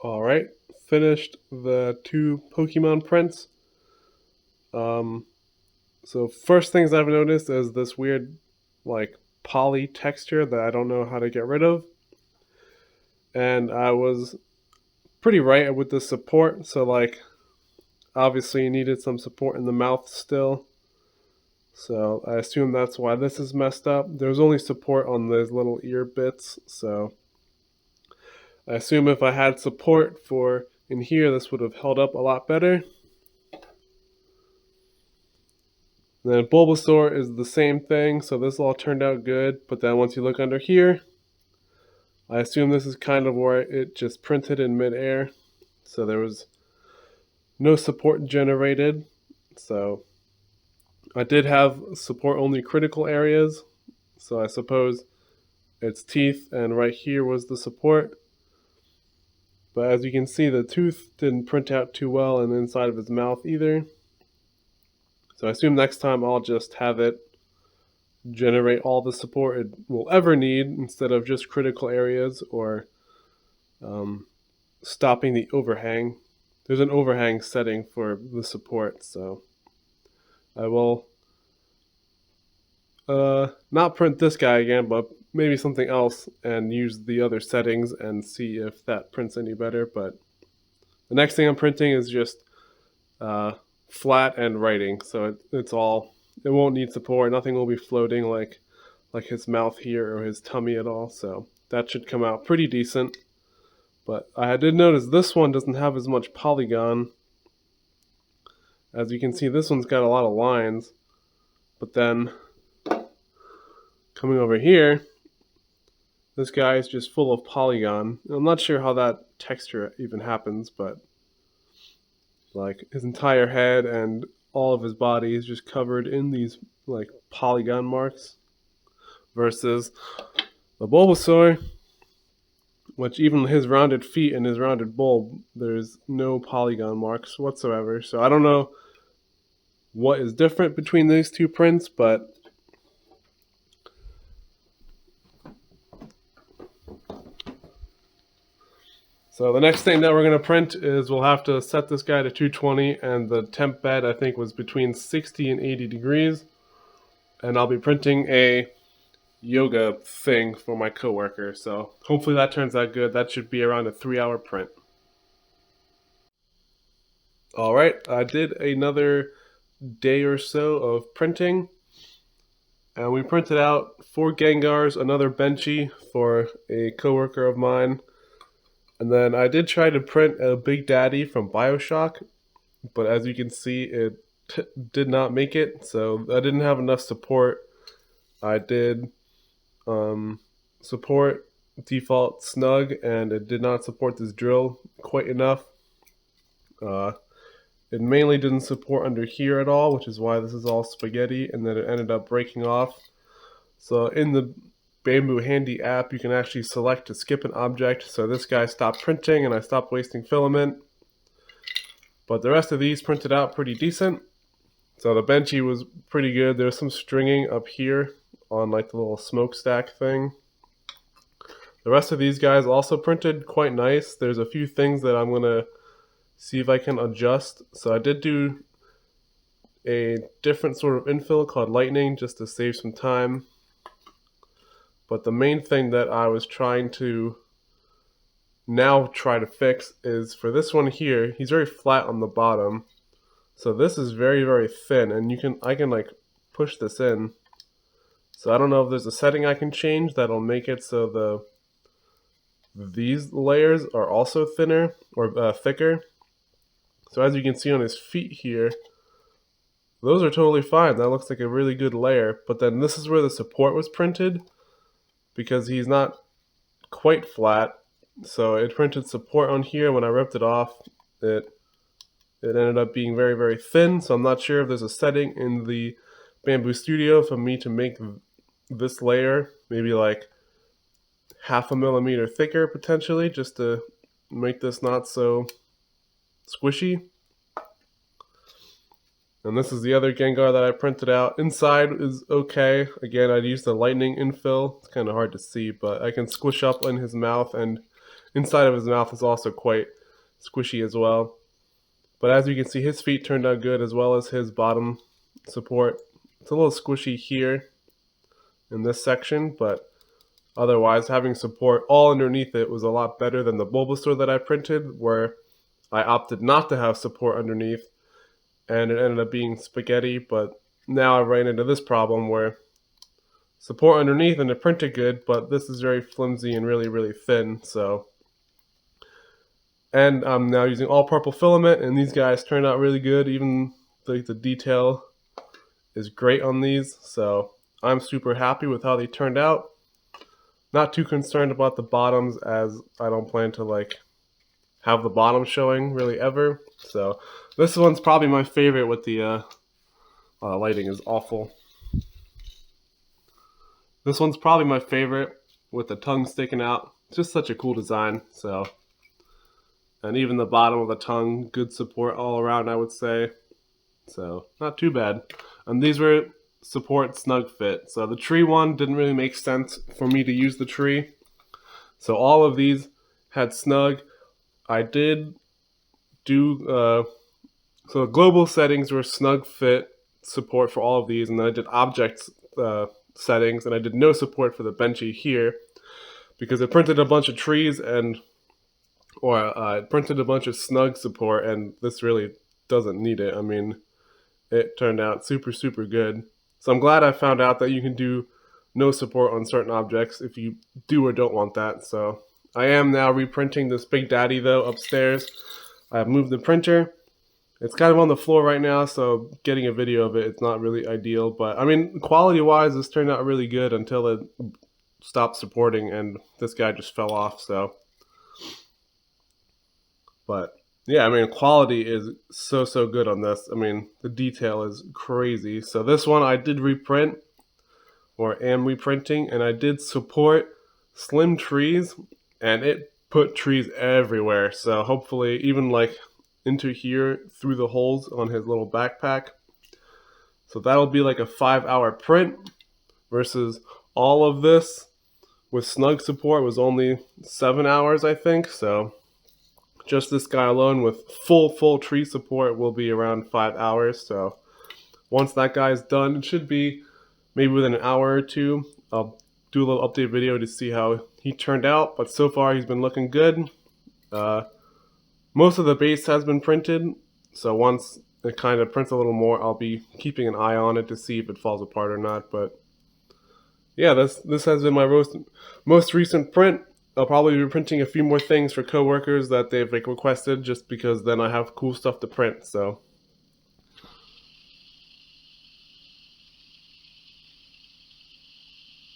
Alright, finished the two Pokemon prints. Um, so first things I've noticed is this weird, like, poly texture that I don't know how to get rid of. And I was pretty right with the support, so like, obviously you needed some support in the mouth still. So I assume that's why this is messed up. There's only support on those little ear bits, so I assume if I had support for in here, this would have held up a lot better. Then Bulbasaur is the same thing, so this all turned out good. But then once you look under here, I assume this is kind of where it just printed in midair. So there was no support generated. So I did have support only critical areas. So I suppose its teeth and right here was the support. But as you can see, the tooth didn't print out too well in the inside of his mouth either. So I assume next time I'll just have it generate all the support it will ever need instead of just critical areas or stopping the overhang. There's an overhang setting for the support, so I will not print this guy again, but maybe something else and use the other settings and see if that prints any better. But the next thing I'm printing is just flat and writing, so it won't need support. Nothing will be floating like his mouth here or his tummy at all. So that should come out pretty decent. But I did notice this one doesn't have as much polygon. As you can see, this one's got a lot of lines. But then coming over here, this guy is just full of polygon. I'm not sure how that texture even happens, but like his entire head and all of his body is just covered in these like polygon marks. Versus the Bulbasaur, which even his rounded feet and his rounded bulb, there's no polygon marks whatsoever. So I don't know what is different between these two prints, but so the next thing that we're going to print is we'll have to set this guy to 220, and the temp bed I think was between 60 and 80 degrees. And I'll be printing a yoga thing for my coworker, so hopefully that turns out good. That should be around a 3-hour print. Alright, I did another day or so of printing, and we printed out 4 Gengars, another Benchy for a coworker of mine, and then I did try to print a Big Daddy from Bioshock, but as you can see it did not make it, so I didn't have enough support. I did support default snug, and it did not support this drill quite enough. It mainly didn't support under here at all, which is why this is all spaghetti, and then it ended up breaking off. So in the Bambu Handy app, you can actually select to skip an object. So this guy stopped printing, and I stopped wasting filament. But the rest of these printed out pretty decent. So the Benchy was pretty good. There's some stringing up here on like the little smokestack thing. The rest of these guys also printed quite nice. There's a few things that I'm going to see if I can adjust. So I did do a different sort of infill called lightning just to save some time. But the main thing that I was trying to now try to fix is for this one here, he's very flat on the bottom. So this is very, very thin, and I can like push this in. So I don't know if there's a setting I can change that'll make it so these layers are also thinner or thicker. So as you can see on his feet here, those are totally fine. That looks like a really good layer. But then this is where the support was printed, because he's not quite flat. So it printed support on here. When I ripped it off, it ended up being very, very thin. So I'm not sure if there's a setting in the Bambu Studio for me to make this layer maybe like 0.5 millimeter thicker potentially, just to make this not so squishy. And this is the other Gengar that I printed out. Inside is okay. Again, I'd use the lightning infill. It's kind of hard to see, but I can squish up in his mouth and inside of his mouth is also quite squishy as well. But as you can see, his feet turned out good as well as his bottom support. It's a little squishy here in this section, but otherwise having support all underneath it was a lot better than the Bulbasaur that I printed, where I opted not to have support underneath and it ended up being spaghetti. But now I ran into this problem where support underneath and it printed good, but this is very flimsy and really thin. So, and I'm now using all purple filament, and these guys turned out really good. Even the detail is great on these, so I'm super happy with how they turned out. Not too concerned about the bottoms, as I don't plan to like have the bottom showing really ever. So this one's probably my favorite with the lighting is awful. This one's probably my favorite with the tongue sticking out. It's just such a cool design. So, and even the bottom of the tongue, good support all around, I would say. So not too bad. And these were support snug fit. So the tree one didn't really make sense for me to use the tree. So all of these had snug. I did do so the global settings were snug fit support for all of these, and then I did objects settings, and I did no support for the benchy here because I printed a bunch of trees I printed a bunch of snug support, and this really doesn't need it. I mean, it turned out super good. So I'm glad I found out that you can do no support on certain objects if you do or don't want that. So I am now reprinting this Big Daddy though upstairs. I've moved the printer. It's kind of on the floor right now, so getting a video of it's not really ideal. But I mean, quality-wise, this turned out really good until it stopped supporting, and this guy just fell off. So, but yeah, I mean, quality is so good on this. I mean, the detail is crazy. So this one I did reprint, or am reprinting, and I did support slim trees, and it put trees everywhere. So hopefully, even like into here through the holes on his little backpack. So that'll be like a 5-hour print versus all of this with snug support was only 7 hours, I think. So just this guy alone with full tree support will be around 5 hours. So once that guy's done, it should be maybe within an hour or two. I'll do a little update video to see how he turned out, but so far he's been looking good. Most of the base has been printed, so once it kind of prints a little more, I'll be keeping an eye on it to see if it falls apart or not. But yeah, this has been my most recent print. I'll probably be printing a few more things for coworkers that they've requested, just because then I have cool stuff to print. So